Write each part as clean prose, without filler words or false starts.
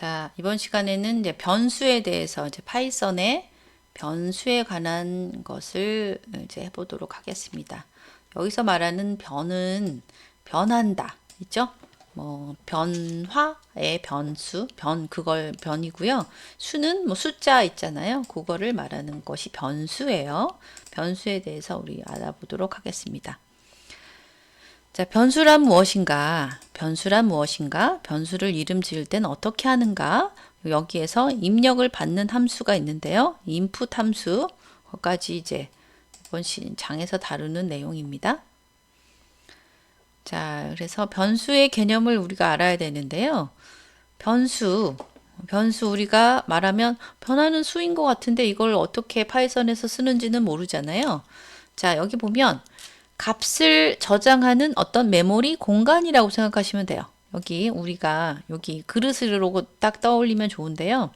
자, 이번 시간에는 이제 변수에 대해서 이제 파이썬의 변수에 관한 것을 이제 해보도록 하겠습니다. 여기서 말하는 변은 변한다, 있죠? 뭐 변화의 변수, 그걸 변이고요. 수는 뭐 숫자 있잖아요. 그거를 말하는 것이 변수예요. 변수에 대해서 우리 알아보도록 하겠습니다. 자, 변수란 무엇인가? 변수란 무엇인가? 변수를 이름 지을 땐 어떻게 하는가? 여기에서 입력을 받는 함수가 있는데요. input 함수, 거기까지 이제 이번 장에서 다루는 내용입니다. 자, 그래서 변수의 개념을 우리가 알아야 되는데요. 변수 우리가 말하면 변하는 수인 것 같은데 이걸 어떻게 파이썬에서 쓰는지는 모르잖아요. 자, 여기 보면 값을 저장하는 어떤 메모리 공간이라고 생각하시면 돼요. 여기 우리가 여기 그릇으로 딱 떠올리면 좋은데요.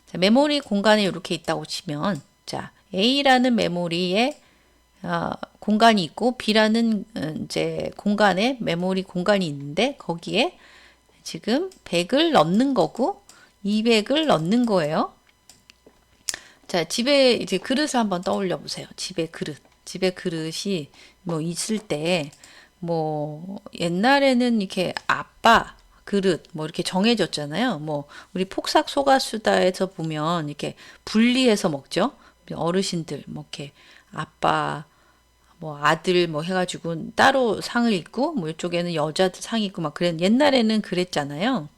자, 메모리 공간에 이렇게 있다고 치면 자, A라는 메모리에 공간이 있고 B라는 이제 공간에 메모리 공간이 있는데 거기에 지금 100을 넣는 거고 200을 넣는 거예요. 자, 집에 이제 그릇을 한번 떠올려 보세요. 집에 그릇이 뭐 있을 때 뭐 옛날에는 이렇게 아빠 그릇 뭐 이렇게 정해졌잖아요. 뭐 우리 폭삭 소가수다에서 보면 이렇게 분리해서 먹죠. 어르신들 뭐 이렇게 아빠 뭐 아들 뭐 해가지고 따로 상을 입고 뭐 이쪽에는 여자들 상 입고 막 그랬 옛날에는 그랬잖아요.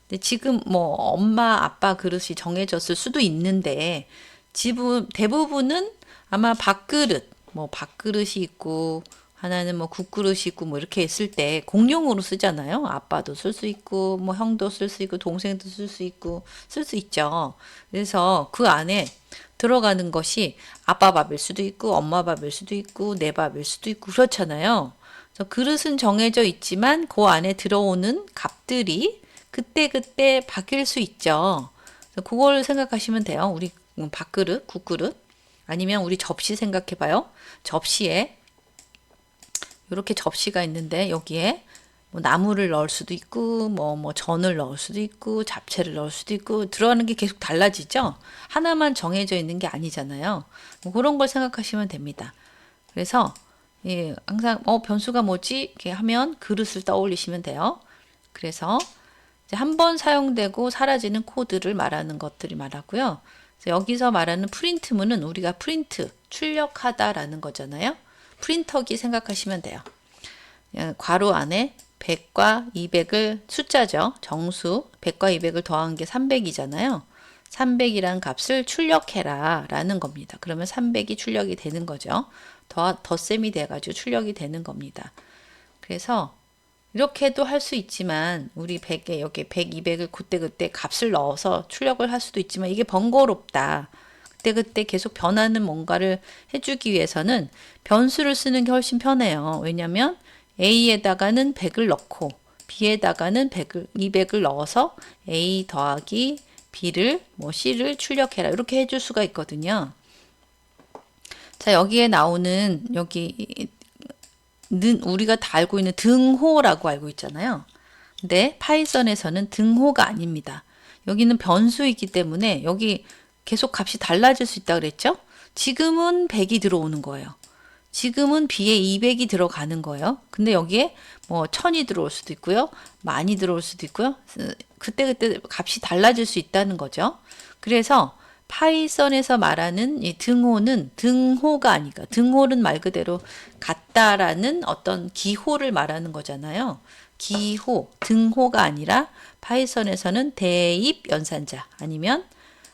근데 지금 뭐 엄마 아빠 그릇이 정해졌을 수도 있는데 지금 대부분은 아마 밥그릇 뭐 밥그릇이 있고 하나는 뭐 국그릇이 있고 뭐 이렇게 있을 때 공용으로 쓰잖아요. 아빠도 쓸 수 있고 뭐 형도 쓸 수 있고 동생도 쓸 수 있고 쓸 수 있죠. 그래서 그 안에 들어가는 것이 아빠 밥일 수도 있고 엄마 밥일 수도 있고 내 밥일 수도 있고 그렇잖아요. 그래서 그릇은 정해져 있지만 그 안에 들어오는 값들이 그때그때 바뀔 수 있죠. 그래서 그걸 생각하시면 돼요. 우리 밥그릇, 국그릇 아니면 우리 접시 생각해 봐요. 접시에 이렇게 접시가 있는데 여기에 뭐 나물을 넣을 수도 있고 뭐 전을 넣을 수도 있고 잡채를 넣을 수도 있고 들어가는 게 계속 달라지죠. 하나만 정해져 있는 게 아니잖아요. 뭐 그런 걸 생각하시면 됩니다. 그래서 예, 항상 변수가 뭐지? 이렇게 하면 그릇을 떠올리시면 돼요. 그래서 한 번 사용되고 사라지는 코드를 말하는 것들이 말하고요. 여기서 말하는 프린트문은 우리가 프린트, 출력하다라는 거잖아요. 프린터기 생각하시면 돼요. 괄호 안에 100과 200을 숫자죠. 정수 100과 200을 더한 게 300이잖아요. 300이란 값을 출력해라 라는 겁니다. 그러면 300이 출력이 되는 거죠. 덧셈이 돼가지고 출력이 되는 겁니다. 그래서 이렇게도 할 수 있지만 우리 100에 여기 100, 200을 그때그때 값을 넣어서 출력을 할 수도 있지만 이게 번거롭다. 그때그때 계속 변하는 뭔가를 해주기 위해서는 변수를 쓰는 게 훨씬 편해요. 왜냐하면 A에다가는 100을 넣고 B에다가는 200을 넣어서 A 더하기 B를 뭐 C를 출력해라 이렇게 해줄 수가 있거든요. 자, 여기에 나오는 여기 우리가 다 알고 있는 등호라고 알고 있잖아요. 근데 파이썬에서는 등호가 아닙니다. 여기는 변수이기 때문에 여기 계속 값이 달라질 수 있다 그랬죠? 지금은 100이 들어오는 거예요. 지금은 B에 200이 들어가는 거예요. 근데 여기에 뭐 1000이 들어올 수도 있고요. 많이 들어올 수도 있고요. 그때그때 값이 달라질 수 있다는 거죠. 그래서 파이썬에서 말하는 이 등호는 등호가 아니까 등호는 말 그대로 같다라는 어떤 기호를 말하는 거잖아요. 기호, 등호가 아니라 파이썬에서는 대입 연산자 아니면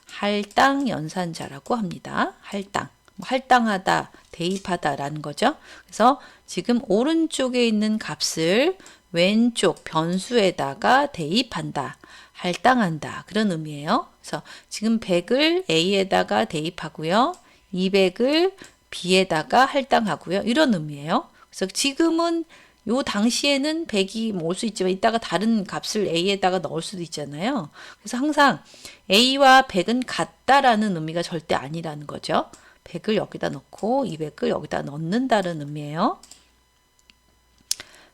할당 연산자라고 합니다. 할당. 할당하다, 대입하다라는 거죠. 그래서 지금 오른쪽에 있는 값을 왼쪽 변수에다가 대입한다, 할당한다 그런 의미예요. 그래서 지금 100을 A에다가 대입하고요. 200을 B에다가 할당하고요. 이런 의미예요. 그래서 지금은 요 당시에는 100이 올 수 있지만 이따가 다른 값을 A에다가 넣을 수도 있잖아요. 그래서 항상 A와 100은 같다라는 의미가 절대 아니라는 거죠. 100을 여기다 넣고 200을 여기다 넣는다는 의미예요.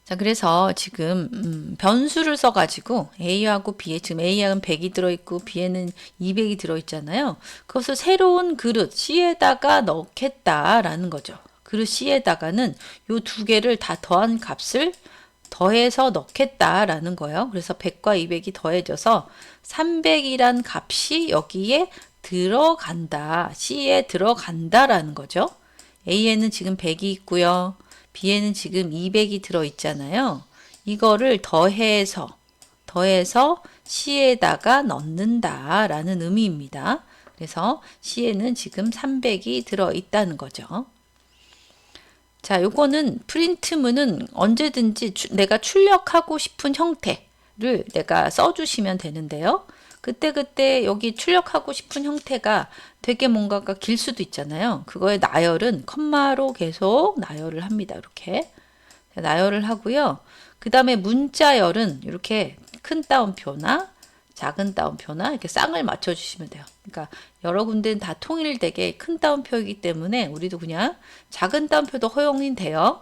자, 그래서 지금 변수를 써가지고 A하고 B에 지금 A에는 100이 들어있고 B에는 200이 들어있잖아요. 그것을 새로운 그릇 C에다가 넣겠다라는 거죠. 그릇 C에다가는 요 두 개를 다 더한 값을 더해서 넣겠다라는 거예요. 그래서 100과 200이 더해져서 300이란 값이 여기에 들어간다. C에 들어간다라는 거죠. A에는 지금 100이 있고요. B에는 지금 200이 들어있잖아요. 이거를 더해서 C에다가 넣는다라는 의미입니다. 그래서 C에는 지금 300이 들어있다는 거죠. 자, 요거는 프린트문은 언제든지 내가 출력하고 싶은 형태를 내가 써주시면 되는데요. 그때 여기 출력하고 싶은 형태가 되게 뭔가가 길 수도 있잖아요. 그거의 나열은 컴마로 계속 나열을 합니다. 이렇게 나열을 하고요. 그 다음에 문자열은 이렇게 큰 따옴표나 작은 따옴표나 이렇게 쌍을 맞춰 주시면 돼요. 그러니까 여러 군데는 다 통일되게 큰 따옴표이기 때문에 우리도 그냥 작은 따옴표도 허용이 돼요.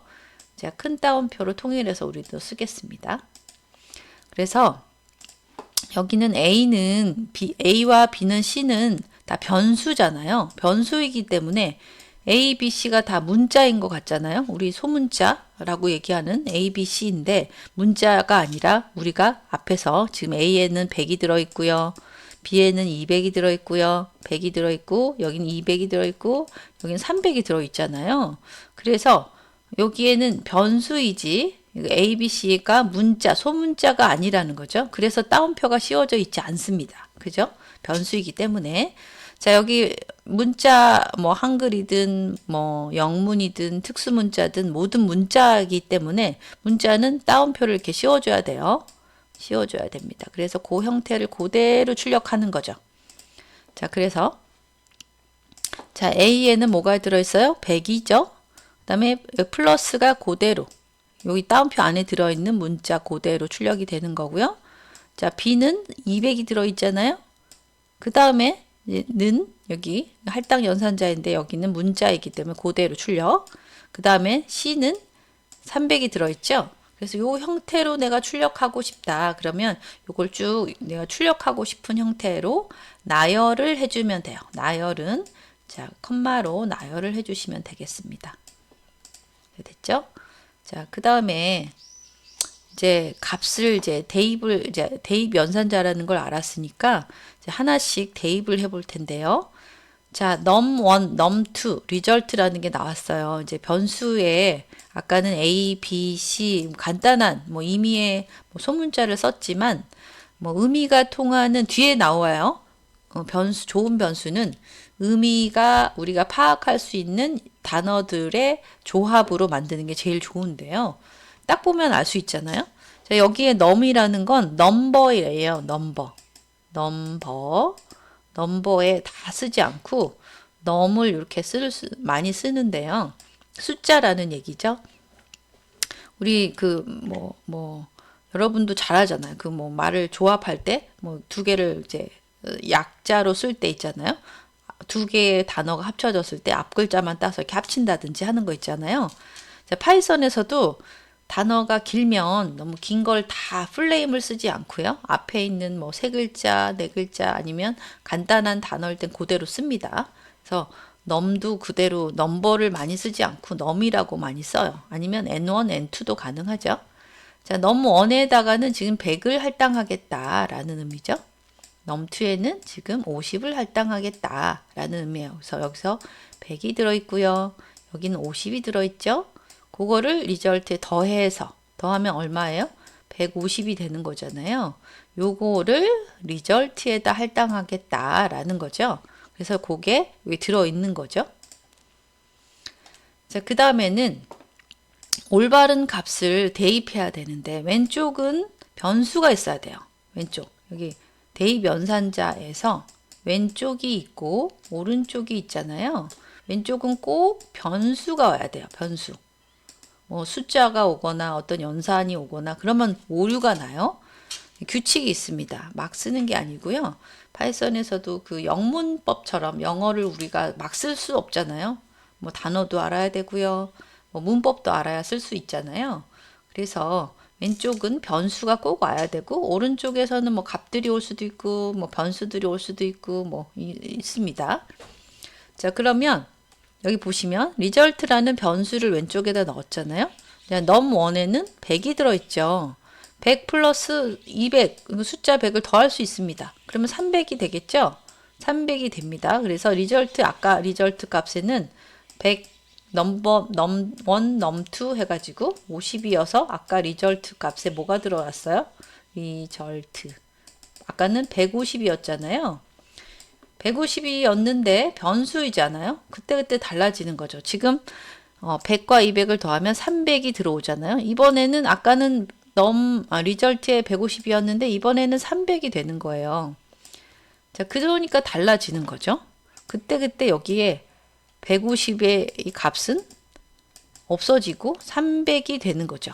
제가 큰 따옴표로 통일해서 우리도 쓰겠습니다. 그래서 여기는 A와 B는 C는 다 변수잖아요. 변수이기 때문에 A, B, C가 다 문자인 것 같잖아요. 우리 소문자라고 얘기하는 A, B, C인데 문자가 아니라 우리가 앞에서 지금 A에는 100이 들어있고요. B에는 200이 들어있고요. 100이 들어있고 여기는 200이 들어있고 여기는 300이 들어있잖아요. 그래서 여기에는 변수이지 A, B, C가 문자, 소문자가 아니라는 거죠. 그래서 따옴표가 씌워져 있지 않습니다. 그죠? 변수이기 때문에. 자, 여기 문자, 뭐, 한글이든, 뭐, 영문이든, 특수문자든, 모든 문자이기 때문에 문자는 따옴표를 이렇게 씌워줘야 돼요. 씌워줘야 됩니다. 그래서 그 형태를 그대로 출력하는 거죠. 자, 그래서, 자, A에는 뭐가 들어있어요? 100이죠? 그 다음에 플러스가 그대로. 여기 따옴표 안에 들어있는 문자 그대로 출력이 되는 거고요. 자, B는 200이 들어있잖아요. 그 다음에 는 여기 할당 연산자인데 여기는 문자이기 때문에 그대로 출력. 그 다음에 C는 300이 들어있죠. 그래서 이 형태로 내가 출력하고 싶다. 그러면 이걸 쭉 내가 출력하고 싶은 형태로 나열을 해주면 돼요. 나열은 자, 컴마로 나열을 해주시면 되겠습니다. 됐죠? 자, 그 다음에 이제 값을 이제 대입 연산자라는 걸 알았으니까 이제 하나씩 대입을 해볼 텐데요. 자, num1, num2, result라는 게 나왔어요. 이제 변수에 아까는 A, B, C 간단한 뭐 의미의 뭐 소문자를 썼지만 뭐 의미가 통하는 뒤에 나와요. 변수 좋은 변수는 의미가 우리가 파악할 수 있는 단어들의 조합으로 만드는 게 제일 좋은데요. 딱 보면 알 수 있잖아요. 자, 여기에 num이라는 건 number이에요. number에 다 쓰지 않고 num을 이렇게 많이 쓰는데요. 숫자라는 얘기죠. 우리 여러분도 잘 하잖아요. 그 뭐 말을 조합할 때 뭐 두 개를 이제 약자로 쓸 때 있잖아요. 두 개의 단어가 합쳐졌을 때 앞 글자만 따서 이렇게 합친다든지 하는 거 있잖아요. 자, 파이썬에서도 단어가 길면 너무 긴 걸 다 풀네임을 쓰지 않고요. 앞에 있는 뭐 세 글자, 네 글자 아니면 간단한 단어일 땐 그대로 씁니다. 그래서 num도 그대로 넘버를 많이 쓰지 않고 num이라고 많이 써요. 아니면 n1, n2도 가능하죠. 자, num1에다가는 지금 100을 할당하겠다라는 의미죠. num2에는 지금 50을 할당하겠다라는 의미예요. 그래서 여기서 100이 들어있고요. 여기는 50이 들어있죠. 그거를 리절트에 더하면 얼마예요? 150이 되는 거잖아요. 요거를 리절트에다 할당하겠다라는 거죠. 그래서 그게 여기 들어있는 거죠. 자, 그 다음에는 올바른 값을 대입해야 되는데 왼쪽은 변수가 있어야 돼요. 왼쪽 여기 대입 연산자에서 왼쪽이 있고 오른쪽이 있잖아요. 왼쪽은 꼭 변수가 와야 돼요. 변수. 뭐 숫자가 오거나 어떤 연산이 오거나 그러면 오류가 나요. 규칙이 있습니다. 막 쓰는 게 아니고요. 파이썬에서도 그 영문법처럼 영어를 우리가 막 쓸 수 없잖아요. 뭐 단어도 알아야 되고요. 뭐 문법도 알아야 쓸 수 있잖아요. 그래서 왼쪽은 변수가 꼭 와야 되고 오른쪽에서는 뭐 값들이 올 수도 있고 뭐 변수들이 올 수도 있고 뭐 있습니다. 자, 그러면 여기 보시면 result라는 변수를 왼쪽에다 넣었잖아요. num1에는 100이 들어있죠. 100 플러스 200, 숫자 100을 더할 수 있습니다. 그러면 300이 되겠죠? 300이 됩니다. 그래서 result, 아까 result 값에는 100 넘버 num1, num2 해가지고 50이어서 아까 result 값에 뭐가 들어왔어요? result. 아까는 150이었잖아요. 150이었는데 변수이잖아요. 그때그때 달라지는 거죠. 지금 100과 200을 더하면 300이 들어오잖아요. 이번에는 아까는 리절트에 150이었는데 이번에는 300이 되는 거예요. 자, 그러니까 달라지는 거죠. 그때그때 여기에 150의 이 값은 없어지고 300이 되는 거죠.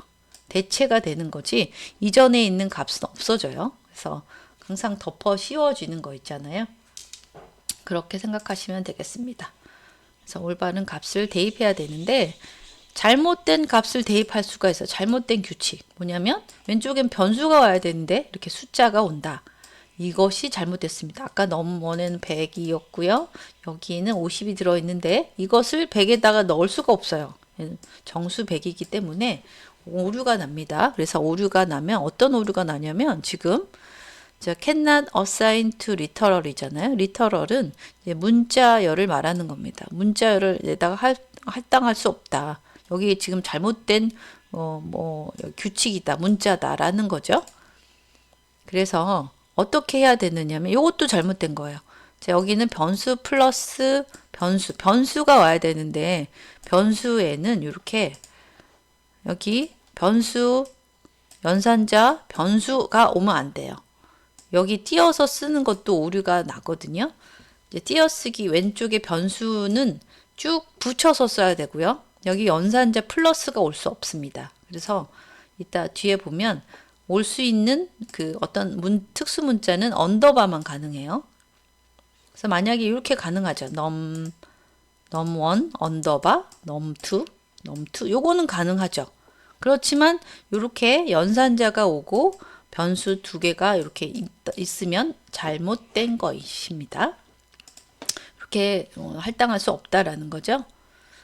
대체가 되는 거지 이전에 있는 값은 없어져요. 그래서 항상 덮어 씌워지는 거 있잖아요. 그렇게 생각하시면 되겠습니다. 그래서 올바른 값을 대입해야 되는데 잘못된 값을 대입할 수가 있어요. 잘못된 규칙. 뭐냐면 왼쪽엔 변수가 와야 되는데 이렇게 숫자가 온다. 이것이 잘못됐습니다. 아까 num1에는 100이었고요. 여기는 50이 들어있는데 이것을 100에다가 넣을 수가 없어요. 정수 100이기 때문에 오류가 납니다. 그래서 오류가 나면 어떤 오류가 나냐면 지금 cannot assign to literal이잖아요. literal은 문자열을 말하는 겁니다. 문자열을 내다가 할당할 수 없다. 여기 지금 잘못된 규칙이다, 문자다라는 거죠. 그래서 어떻게 해야 되느냐면 이것도 잘못된 거예요. 자, 여기는 변수 플러스 변수가 와야 되는데 변수에는 이렇게 여기 변수 연산자 변수가 오면 안 돼요. 여기 띄어서 쓰는 것도 오류가 나거든요. 이제 띄어쓰기 왼쪽에 변수는 쭉 붙여서 써야 되고요. 여기 연산자 플러스가 올 수 없습니다. 그래서 이따 뒤에 보면 올 수 있는 그 어떤 특수 문자는 언더바만 가능해요. 그래서 만약에 이렇게 가능하죠. num1 언더바 num2 요거는 가능하죠. 그렇지만 이렇게 연산자가 오고 변수 두 개가 이렇게 있으면 잘못된 것입니다. 이렇게 할당할 수 없다라는 거죠.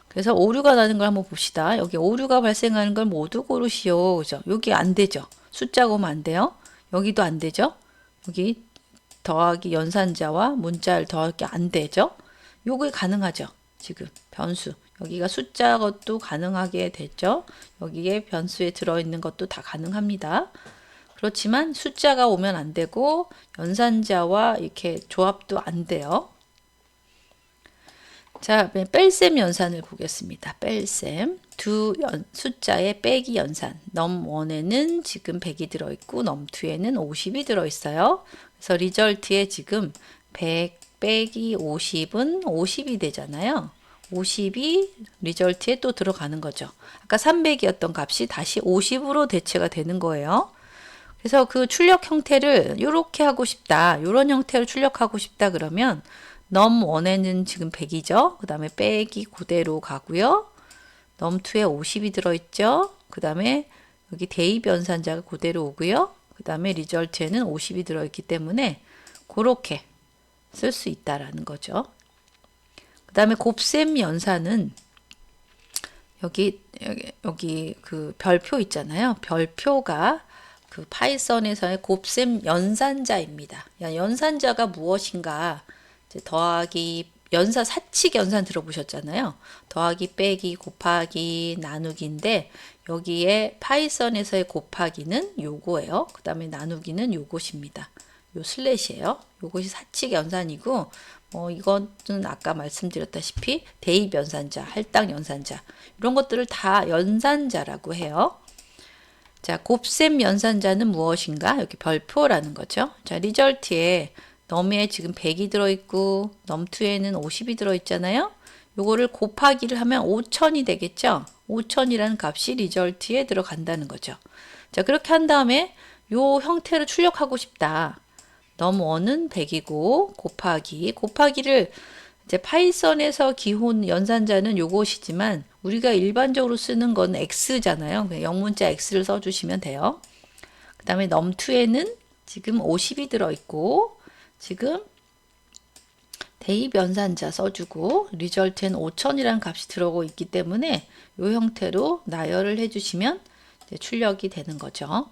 그래서 오류가 나는 걸 한번 봅시다. 여기 오류가 발생하는 걸 모두 고르시오. 그죠? 여기 안 되죠. 숫자가 오면 안 돼요. 여기도 안 되죠. 여기 더하기 연산자와 문자를 더하기 안 되죠. 요게 가능하죠. 지금 변수. 여기가 숫자 것도 가능하게 됐죠. 여기에 변수에 들어있는 것도 다 가능합니다. 그렇지만 숫자가 오면 안 되고 연산자와 이렇게 조합도 안 돼요. 자, 뺄셈 연산을 보겠습니다. 뺄셈. 숫자의 빼기 연산. num1에는 지금 100이 들어있고 num2에는 50이 들어있어요. 그래서 리절트에 지금 100 빼기 50은 50이 되잖아요. 50이 리절트에 또 들어가는 거죠. 아까 300이었던 값이 다시 50으로 대체가 되는 거예요. 그래서 그 출력 형태를 이렇게 하고 싶다. 이런 형태로 출력하고 싶다 그러면 num1에는 지금 100이죠. 그 다음에 빼기 그대로 가고요. num2에 50이 들어있죠. 그 다음에 여기 대입 연산자가 그대로 오고요. 그 다음에 리절트에는 50이 들어있기 때문에 그렇게 쓸 수 있다라는 거죠. 그 다음에 곱셈 연산은 여기 그 별표 있잖아요. 별표가 그 파이썬에서의 곱셈 연산자입니다. 연산자가 무엇인가? 이제 더하기 사칙 연산 들어보셨잖아요. 더하기 빼기 곱하기 나누기인데 여기에 파이썬에서의 곱하기는 요거예요. 그 다음에 나누기는 요것입니다. 요 슬래시예요. 요것이 사칙 연산이고 이거는 아까 말씀드렸다시피 대입 연산자, 할당 연산자 이런 것들을 다 연산자라고 해요. 자, 곱셈 연산자는 무엇인가? 여기 별표라는 거죠. 자, 리절트에 num에 지금 100이 들어있고 num2에는 50이 들어있잖아요. 요거를 곱하기를 하면 5000이 되겠죠. 5000이라는 값이 리절트에 들어간다는 거죠. 자, 그렇게 한 다음에 요 형태로 출력하고 싶다. num1은 100이고 곱하기를 이제 파이썬에서 기본 연산자는 요것이지만 우리가 일반적으로 쓰는 건 x잖아요. 그냥 영문자 x를 써주시면 돼요. 그 다음에 num2에는 지금 50이 들어있고 지금 대입 연산자 써주고 result엔 5000이라는 값이 들어오고 있기 때문에 이 형태로 나열을 해주시면 이제 출력이 되는 거죠.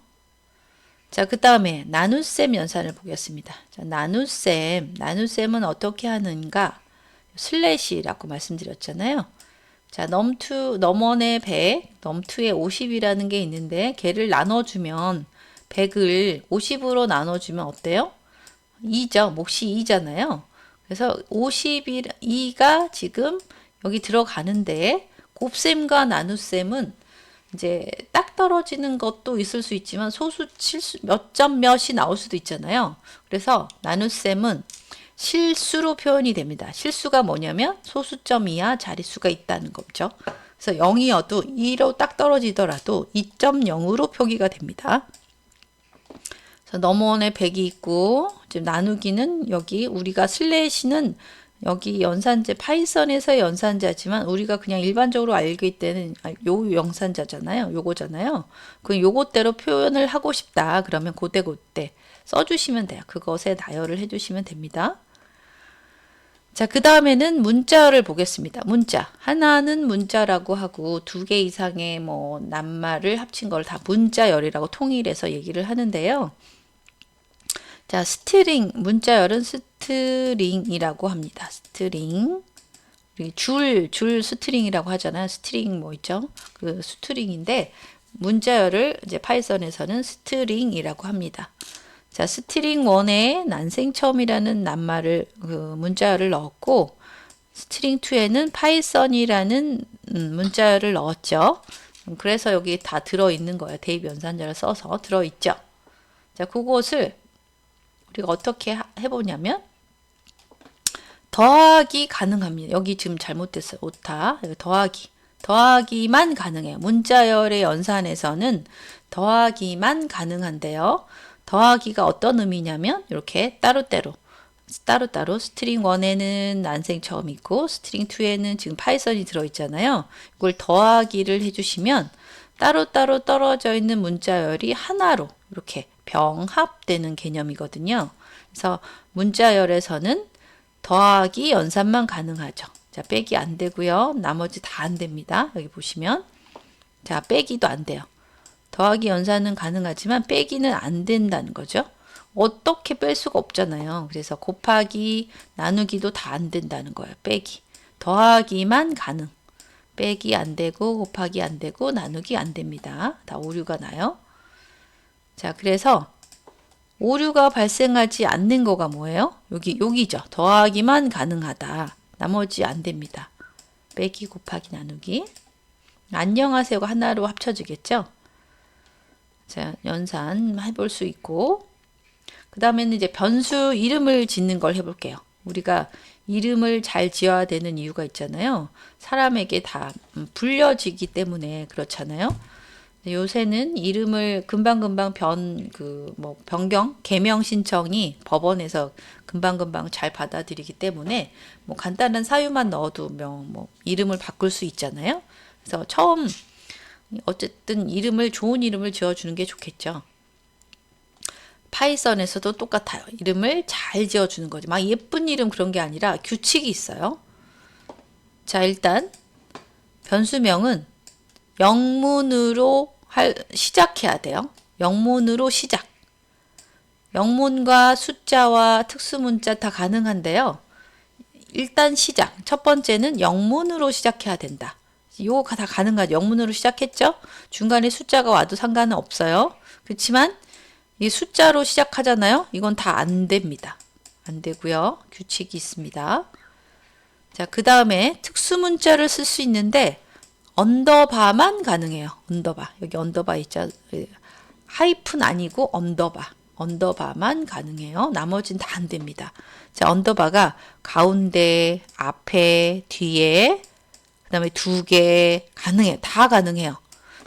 자, 그 다음에 나눗셈 연산을 보겠습니다. 자, 나눗셈은 어떻게 하는가? 슬래시라고 말씀드렸잖아요. 자, num1의 100, num2의 50이라는 게 있는데 걔를 나눠주면 100을 50으로 나눠주면 어때요? 2죠. 몫이 2잖아요. 그래서 52가 지금 여기 들어가는데 곱셈과 나눗셈은 이제 딱 떨어지는 것도 있을 수 있지만 소수 실수 몇 점 몇이 나올 수도 있잖아요. 그래서 나눗셈은 실수로 표현이 됩니다. 실수가 뭐냐면 소수점 이하 자릿수가 있다는 거죠. 그래서 0이어도 2로 딱 떨어지더라도 2.0으로 표기가 됩니다. 그래서 넘어원에 100이 있고 지금 나누기는 여기 우리가 슬래시는 여기 연산자 파이썬에서의 연산자지만 우리가 그냥 일반적으로 알기 때는 요 연산자잖아요. 요거잖아요. 그 요것대로 표현을 하고 싶다. 그러면 그때 써주시면 돼요. 그것에 나열을 해주시면 됩니다. 자, 그 다음에는 문자열을 보겠습니다. 문자. 하나는 문자라고 하고 2개 이상의 뭐 낱말을 합친 걸 다 문자열이라고 통일해서 얘기를 하는데요. 자, 스트링, 문자열은 스트링이라고 합니다. 스트링. 줄 스트링이라고 하잖아요. 스트링 뭐 있죠? 그 스트링인데, 문자열을 이제 파이썬에서는 스트링이라고 합니다. 자, 스트링 1에 난생처음이라는 낱말을, 문자열을 넣었고, 스트링 2에는 파이썬이라는 문자열을 넣었죠. 그래서 여기 다 들어있는 거예요. 대입 연산자를 써서 들어있죠. 자, 그것을 우리가 어떻게 해보냐면 더하기 가능합니다. 여기 지금 잘못됐어요. 오타. 더하기만 가능해요. 문자열의 연산에서는 더하기만 가능한데요. 더하기가 어떤 의미냐면 이렇게 따로따로 스트링 1에는 난생 처음 있고 스트링 2에는 지금 파이썬이 들어있잖아요. 이걸 더하기를 해주시면 따로따로 떨어져 있는 문자열이 하나로 이렇게 병합되는 개념이거든요. 그래서 문자열에서는 더하기 연산만 가능하죠. 자, 빼기 안 되고요. 나머지 다 안 됩니다. 여기 보시면 자, 빼기도 안 돼요. 더하기 연산은 가능하지만 빼기는 안 된다는 거죠. 어떻게 뺄 수가 없잖아요. 그래서 곱하기, 나누기도 다 안 된다는 거예요. 빼기. 더하기만 가능. 빼기 안 되고 곱하기 안 되고 나누기 안 됩니다. 다 오류가 나요. 자, 그래서 오류가 발생하지 않는 거가 뭐예요? 여기죠. 더하기만 가능하다. 나머지 안 됩니다. 빼기, 곱하기, 나누기. 안녕하세요가 하나로 합쳐지겠죠? 자, 연산 해볼 수 있고. 그 다음에는 이제 변수 이름을 짓는 걸 해볼게요. 우리가 이름을 잘 지어야 되는 이유가 있잖아요. 사람에게 다 불려지기 때문에 그렇잖아요. 요새는 이름을 금방금방 변경, 개명 신청이 법원에서 금방금방 잘 받아들이기 때문에 뭐 간단한 사유만 넣어도 뭐 이름을 바꿀 수 있잖아요. 그래서 처음 어쨌든 좋은 이름을 지어주는 게 좋겠죠. 파이썬에서도 똑같아요. 이름을 잘 지어주는 거죠. 막 예쁜 이름 그런 게 아니라 규칙이 있어요. 자, 일단 변수명은 영문으로 시작해야 돼요. 영문으로 시작. 영문과 숫자와 특수문자 다 가능한데요. 일단 시작. 첫 번째는 영문으로 시작해야 된다. 요거 다 가능하죠. 영문으로 시작했죠. 중간에 숫자가 와도 상관은 없어요. 그렇지만 이 숫자로 시작하잖아요. 이건 다 안 됩니다. 안 되고요. 규칙이 있습니다. 자, 그 다음에 특수문자를 쓸 수 있는데 언더바만 가능해요. 언더바. 여기 언더바 있죠. 하이픈 아니고 언더바만 가능해요. 나머지는 다 안 됩니다. 자, 언더바가 가운데, 앞에, 뒤에, 그 다음에 2개 가능해요. 다 가능해요.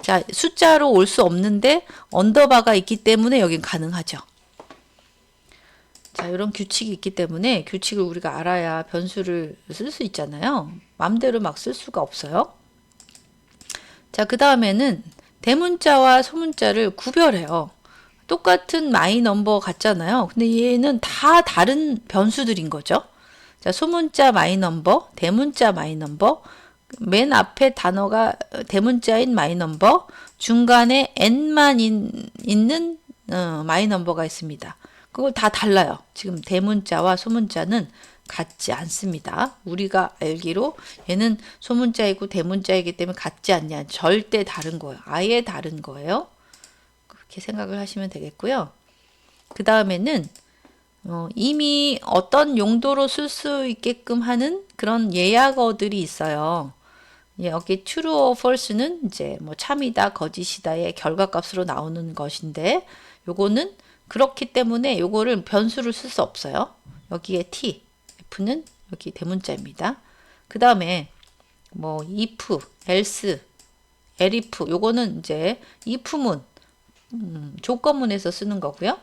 자, 숫자로 올 수 없는데 언더바가 있기 때문에 여긴 가능하죠. 자, 이런 규칙이 있기 때문에 규칙을 우리가 알아야 변수를 쓸 수 있잖아요. 맘대로 막 쓸 수가 없어요. 자, 그 다음에는 대문자와 소문자를 구별해요. 똑같은 마이 넘버 같잖아요. 근데 얘는 다 다른 변수들인 거죠. 자, 소문자 마이 넘버, 대문자 마이 넘버, 맨 앞에 단어가 대문자인 마이 넘버, 중간에 n만 있는 마이 넘버가 있습니다. 그걸 다 달라요. 지금 대문자와 소문자는 같지 않습니다. 우리가 알기로 얘는 소문자이고 대문자이기 때문에 같지 않냐. 절대 다른 거예요. 아예 다른 거예요. 그렇게 생각을 하시면 되겠고요. 그 다음에는 이미 어떤 용도로 쓸 수 있게끔 하는 그런 예약어들이 있어요. 여기 true or false는 이제 뭐 참이다, 거짓이다의 결과값으로 나오는 것인데 요거는 그렇기 때문에 요거를 변수를 쓸 수 없어요. 여기에 t, f는 여기 대문자입니다. 그 다음에 뭐 if, else, elif 요거는 이제 if문 조건문에서 쓰는 거고요.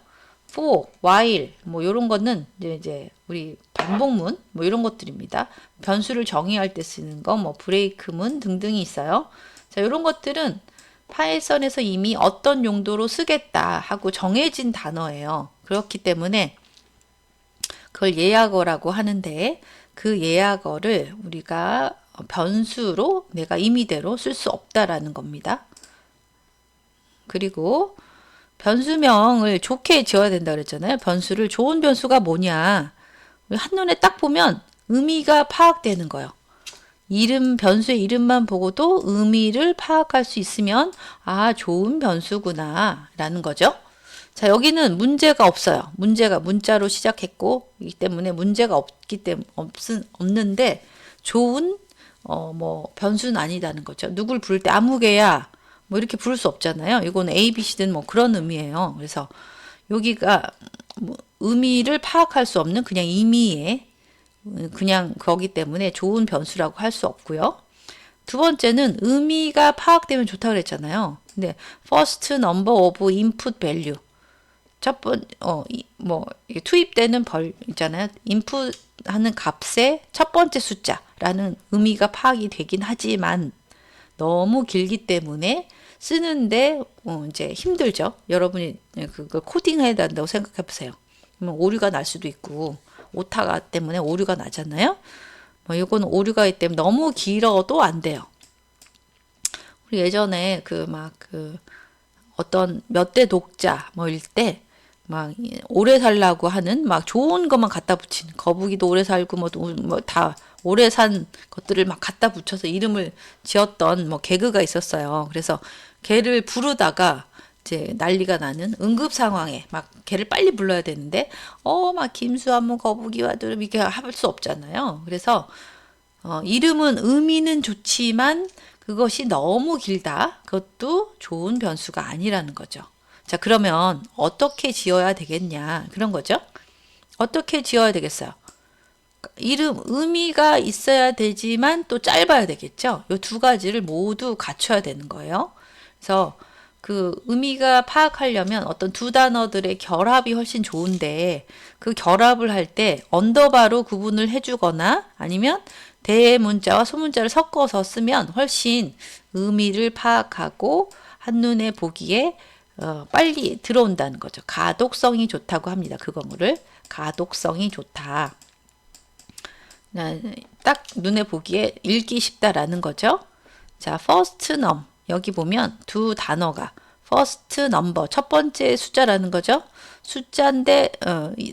for, while 뭐 이런 거는 이제 우리 반복문 뭐 이런 것들입니다. 변수를 정의할 때 쓰는 거 뭐 브레이크문 등등이 있어요. 자, 이런 것들은 파이썬에서 이미 어떤 용도로 쓰겠다 하고 정해진 단어예요. 그렇기 때문에 그걸 예약어라고 하는데 그 예약어를 우리가 변수로 내가 임의대로 쓸 수 없다라는 겁니다. 그리고 변수명을 좋게 지어야 된다 그랬잖아요. 변수를 좋은 변수가 뭐냐. 한눈에 딱 보면 의미가 파악되는 거예요. 변수의 이름만 보고도 의미를 파악할 수 있으면 아, 좋은 변수구나 라는 거죠. 자, 여기는 문제가 없어요. 문제가 문자로 시작했고 이 때문에 문제가 없는데 좋은 뭐 변수는 아니다는 거죠. 누굴 부를 때 아무개야 뭐 이렇게 부를 수 없잖아요. 이건 A, B, C든 뭐 그런 의미예요. 그래서 여기가 뭐 의미를 파악할 수 없는 그냥 임의의 그냥 거기 때문에 좋은 변수라고 할 수 없고요. 두 번째는 의미가 파악되면 좋다고 그랬잖아요. 근데 first number of input value 투입되는 벌 있잖아요. 인풋하는 값의 첫 번째 숫자라는 의미가 파악이 되긴 하지만 너무 길기 때문에 쓰는데 이제 힘들죠. 여러분이 그걸 코딩해야 된다고 생각해 보세요. 그러면 오류가 날 수도 있고 오타가 때문에 오류가 나잖아요. 뭐 이건 오류가 있기 때문에 너무 길어도 안 돼요. 우리 예전에 어떤 몇 대 독자 뭐일 때 막 오래 살라고 하는 막 좋은 것만 갖다 붙이는 거북이도 오래 살고 뭐 다 오래 산 것들을 막 갖다 붙여서 이름을 지었던 뭐 개그가 있었어요. 그래서 개를 부르다가 이제 난리가 나는 응급 상황에 막 개를 빨리 불러야 되는데 막 김수한무 거북이와 두릅 이렇게 할 수 없잖아요. 그래서 이름은 의미는 좋지만 그것이 너무 길다. 그것도 좋은 변수가 아니라는 거죠. 자, 그러면 어떻게 지어야 되겠냐 그런 거죠. 어떻게 지어야 되겠어요? 이름 의미가 있어야 되지만 또 짧아야 되겠죠. 이 두 가지를 모두 갖춰야 되는 거예요. 그래서 그 의미가 파악하려면 어떤 두 단어들의 결합이 훨씬 좋은데 그 결합을 할 때 언더바로 구분을 해주거나 아니면 대문자와 소문자를 섞어서 쓰면 훨씬 의미를 파악하고 한눈에 보기에 빨리 들어온다는 거죠. 가독성이 좋다고 합니다. 그거를 가독성이 좋다. 딱 눈에 보기에 읽기 쉽다라는 거죠. 자, first num 여기 보면 두 단어가 first number 첫 번째 숫자라는 거죠. 숫자인데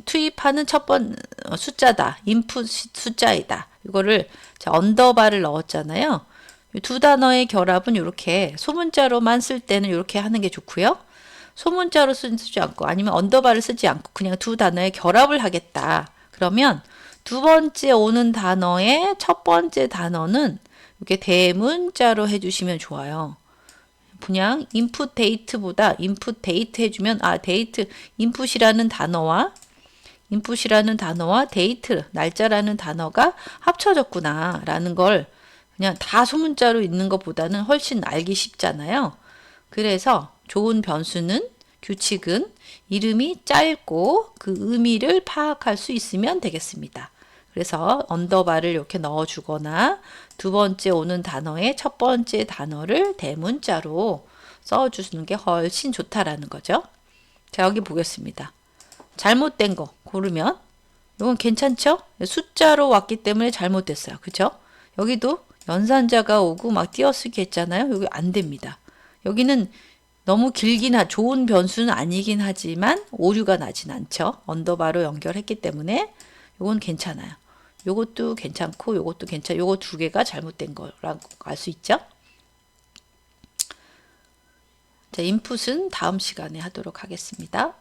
투입하는 첫 번째 숫자다. input 숫자이다. 이거를 언더바를 넣었잖아요. 두 단어의 결합은 이렇게 소문자로만 쓸 때는 이렇게 하는 게 좋고요. 소문자로 쓰지 않고 아니면 언더바를 쓰지 않고 그냥 두 단어의 결합을 하겠다. 그러면 두 번째 오는 단어의 첫 번째 단어는 이렇게 대문자로 해주시면 좋아요. 그냥 input date보다 input date 해주면 date input이라는 단어와 date 날짜라는 단어가 합쳐졌구나 라는 걸 그냥 다 소문자로 있는 것보다는 훨씬 알기 쉽잖아요. 그래서 좋은 변수는 규칙은 이름이 짧고 그 의미를 파악할 수 있으면 되겠습니다. 그래서 언더바를 이렇게 넣어주거나 두 번째 오는 단어의 첫 번째 단어를 대문자로 써주는 게 훨씬 좋다라는 거죠. 자, 여기 보겠습니다. 잘못된 거 고르면 이건 괜찮죠? 숫자로 왔기 때문에 잘못됐어요. 그죠? 여기도 연산자가 오고 막 띄어쓰기 했잖아요. 여기 안 됩니다. 여기는 너무 좋은 변수는 아니긴 하지만 오류가 나진 않죠. 언더바로 연결했기 때문에 이건 괜찮아요. 요것도 괜찮고 요것도 괜찮아요. 요거 두 개가 잘못된 거라고 알 수 있죠. 자, 인풋은 다음 시간에 하도록 하겠습니다.